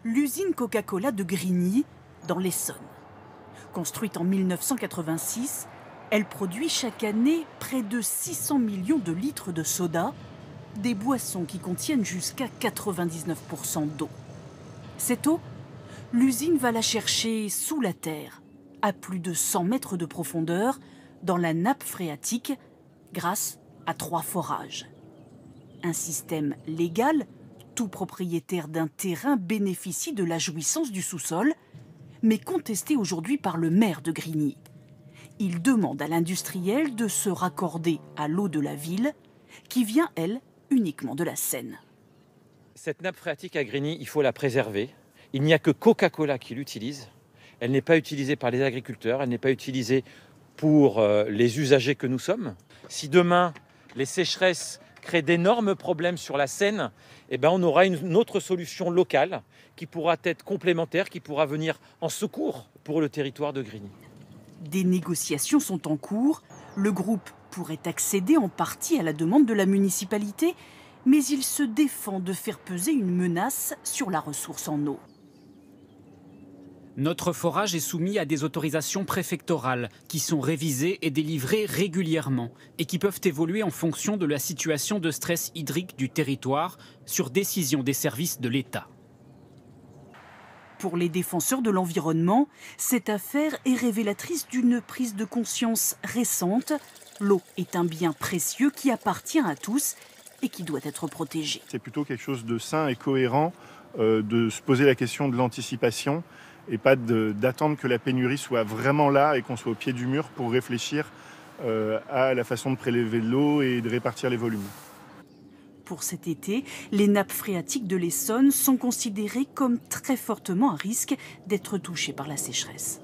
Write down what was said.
l'usine Coca-Cola de Grigny, dans l'Essonne. Construite en 1986, elle produit chaque année près de 600 millions de litres de soda, des boissons qui contiennent jusqu'à 99% d'eau. Cette eau, l'usine va la chercher sous la terre, à plus de 100 mètres de profondeur, dans la nappe phréatique, grâce à 3 forages. Un système légal, tout propriétaire d'un terrain bénéficie de la jouissance du sous-sol, mais contesté aujourd'hui par le maire de Grigny. Il demande à l'industriel de se raccorder à l'eau de la ville, qui vient, elle, uniquement de la Seine. Cette nappe phréatique à Grigny, il faut la préserver. Il n'y a que Coca-Cola qui l'utilise. Elle n'est pas utilisée par les agriculteurs, elle n'est pas utilisée pour les usagers que nous sommes. Si demain, les sécheresses créent d'énormes problèmes sur la Seine, eh ben on aura une autre solution locale qui pourra être complémentaire, qui pourra venir en secours pour le territoire de Grigny. Des négociations sont en cours. Le groupe pourrait accéder en partie à la demande de la municipalité, mais il se défend de faire peser une menace sur la ressource en eau. Notre forage est soumis à des autorisations préfectorales qui sont révisées et délivrées régulièrement et qui peuvent évoluer en fonction de la situation de stress hydrique du territoire sur décision des services de l'État. Pour les défenseurs de l'environnement, cette affaire est révélatrice d'une prise de conscience récente. L'eau est un bien précieux qui appartient à tous et qui doit être protégé. C'est plutôt quelque chose de sain et cohérent de se poser la question de l'anticipation et pas d'attendre que la pénurie soit vraiment là et qu'on soit au pied du mur pour réfléchir à la façon de prélever de l'eau et de répartir les volumes. Pour cet été, les nappes phréatiques de l'Essonne sont considérées comme très fortement à risque d'être touchées par la sécheresse.